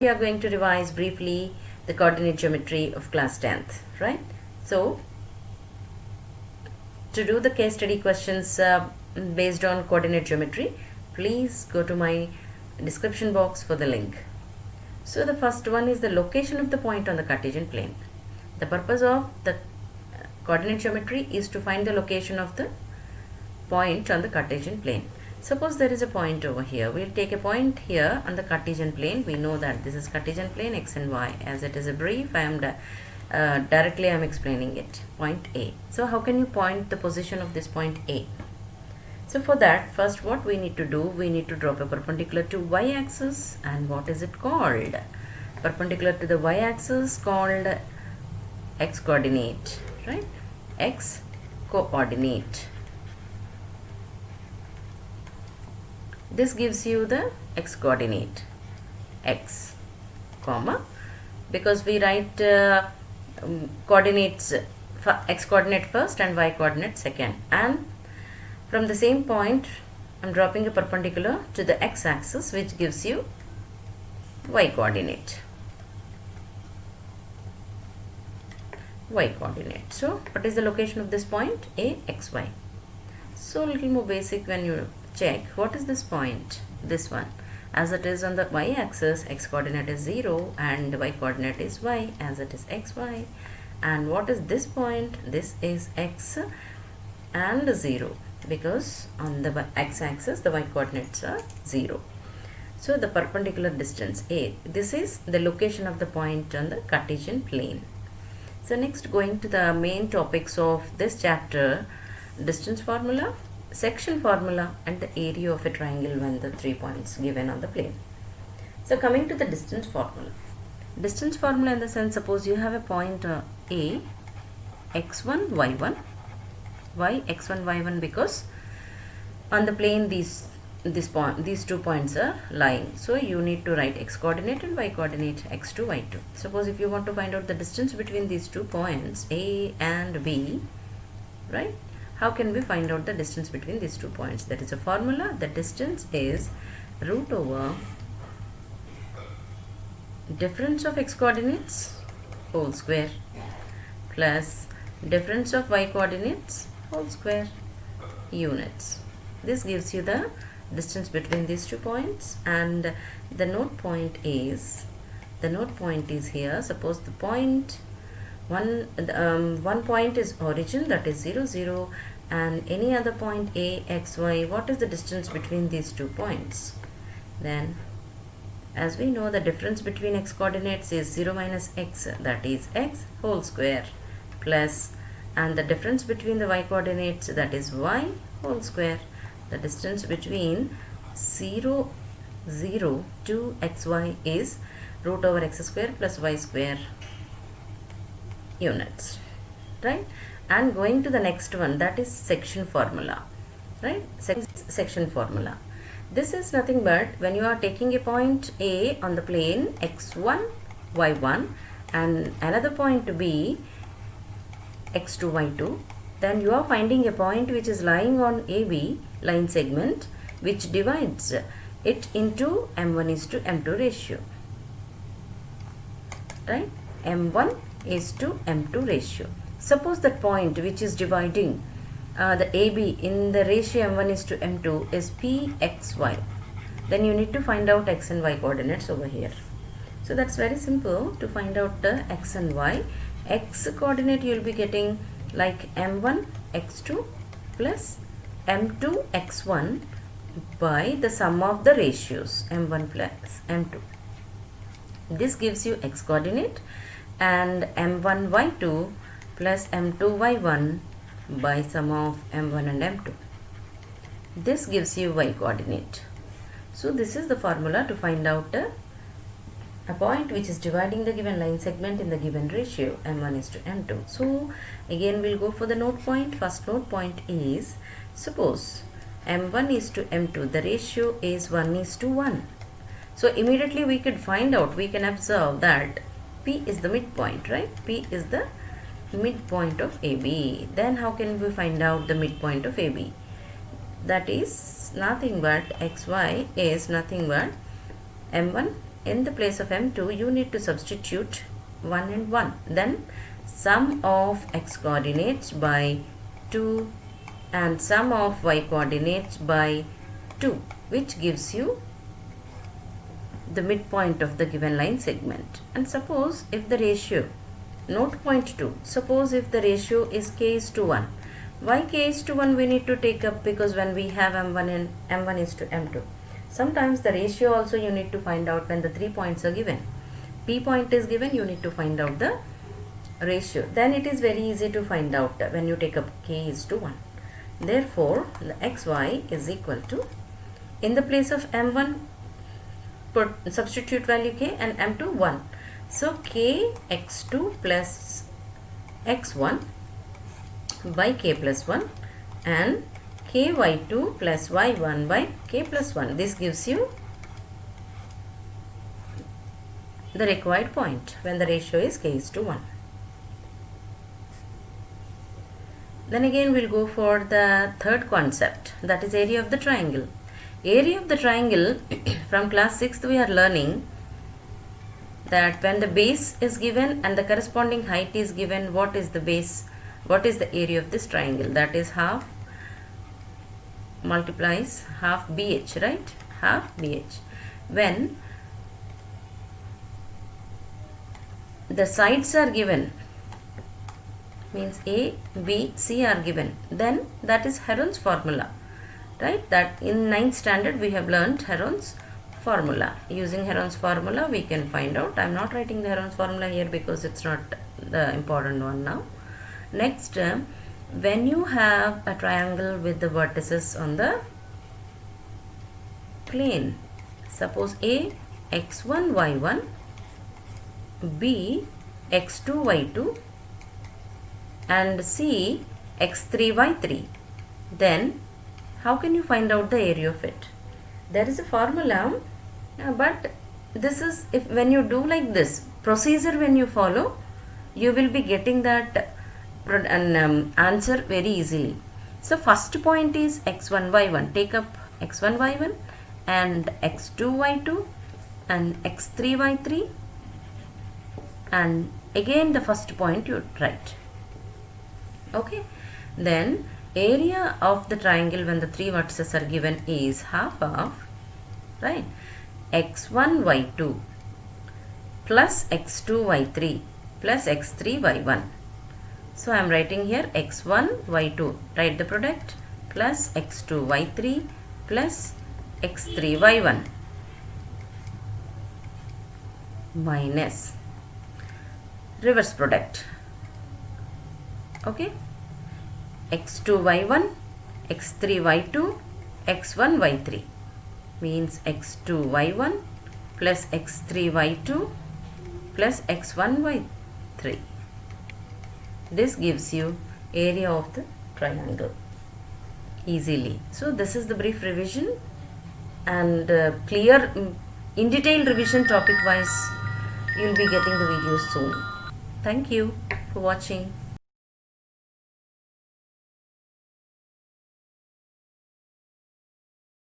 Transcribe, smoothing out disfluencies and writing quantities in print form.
We are going to revise briefly the coordinate geometry of class 10th, right? So, to do the case study questions based on coordinate geometry, please go to my description box for the link. So, the first one is the location of the point on the Cartesian plane. The purpose of the coordinate geometry is to find the location of the point on the Cartesian plane. Suppose there is a point over here. We'll take a point here on the Cartesian plane. We know that this is Cartesian plane x and y. As it is a brief, I am directly I am explaining it. Point A. So how can you point the position of this point A? So for that, first what we need to do, we need to drop a perpendicular to y-axis. And what is it called? Perpendicular to the y-axis called x coordinate, right? X coordinate. This gives you the x coordinate, x, comma, because we write coordinates, x coordinate first and y coordinate second, and from the same point I am dropping a perpendicular to the x axis, which gives you y coordinate. Y coordinate. So what is the location of this point? A, x, y. So little more basic when you check what is this point, this one, as it is on the y-axis, x coordinate is 0 and y coordinate is y, as it is xy. And what is this point? This is x and 0, because on the x-axis the y coordinates are 0. So the perpendicular distance A, this is the location of the point on the Cartesian plane. So next, going to the main topics of this chapter: distance formula, section formula, and the area of a triangle when the 3 points given on the plane. So coming to the distance formula. Distance formula in the sense, suppose you have a point A, x1, y1, why x1, y1? Because on the plane these 2 points are lying. So you need to write x coordinate and y coordinate, x2, y2. Suppose if you want to find out the distance between these 2 points A and B, right? How can we find out the distance between these 2 points? That is a formula. The distance is root over difference of x coordinates whole square plus difference of y coordinates whole square units. This gives you the distance between these 2 points, and the node point is here. Suppose the point one point is origin, that is 0, 0, and any other point A, x, y. What is the distance between these 2 points? Then, as we know, the difference between x coordinates is 0 minus x, that is x whole square, plus, and the difference between the y coordinates, that is y whole square. The distance between 0, 0 to xy is root over x square plus y square units, right? And going to the next one, that is section formula, right? Section formula. This is nothing but when you are taking a point A on the plane x1, y1, and another point B, x2, y2, then you are finding a point which is lying on AB line segment, which divides it into m1 is to m2 ratio, right? m1 is to m2 ratio. Suppose that point which is dividing the AB in the ratio m1 is to m2 is pxy. Then you need to find out x and y coordinates over here. So that's very simple to find out the x and y. X coordinate you will be getting like m1 x2 plus m2 x1 by the sum of the ratios m1 plus m2. This gives you x coordinate, and m1 y2 plus m2 y1 by sum of m1 and m2. This gives you y coordinate. So this is the formula to find out a point which is dividing the given line segment in the given ratio m1 is to m2. So again we'll go for the node point. First node point is, suppose m1 is to m2, the ratio is 1 is to 1. So immediately we could find out, we can observe that P is the midpoint, right? P is the midpoint of AB. Then how can we find out the midpoint of AB? That is nothing but xy is nothing but m1 in the place of m2 you need to substitute 1 and 1. Then sum of x coordinates by 2 and sum of y coordinates by 2, which gives you the midpoint of the given line segment. And suppose if the ratio, note point 2, suppose if the ratio is k is to 1. Why k is to 1 we need to take up? Because when we have m1 and m1 is to m2, sometimes the ratio also you need to find out when the 3 points are given. P point is given, you need to find out the ratio. Then it is very easy to find out when you take up k is to 1. Therefore, the xy is equal to, in the place of m1 put substitute value k and m2 1. So k x2 plus x1 by k plus 1 and k y2 plus y1 by k plus 1. This gives you the required point when the ratio is k is to 1. Then again we'll go for the third concept, that is area of the triangle. Area of the triangle from class 6th we are learning that when the base is given and the corresponding height is given, what is the base, what is the area of this triangle? That is half multiplies half BH, right? Half BH. When the sides are given, means A, B, C are given, then that is Heron's formula, right? That in 9th standard we have learned Heron's formula. Using Heron's formula we can find out. I am not writing the Heron's formula here because it's not the important one now. Next, when you have a triangle with the vertices on the plane, suppose A x1 y1, B x2 y2 and C x3 y3, then how can you find out the area of it? There is a formula, but this is, if when you do like this procedure, when you follow, you will be getting that answer very easily. So first point is x1 y1, take up x1 y1 and x2 y2 and x3 y3, and again the first point you write. Okay, then area of the triangle when the 3 vertices are given is half of, right, x1 y2 plus x2 y3 plus x3 y1. So I am writing here x1 y2, write the product, plus x2 y3 plus x3 y1 minus reverse product. Okay, x2 y1, x3 y2, x1 y3 means x2 y1 plus x3 y2 plus x1 y3. This gives you area of the triangle easily. So this is the brief revision, and clear in detail revision topic wise you will be getting the videos soon. Thank you for watching.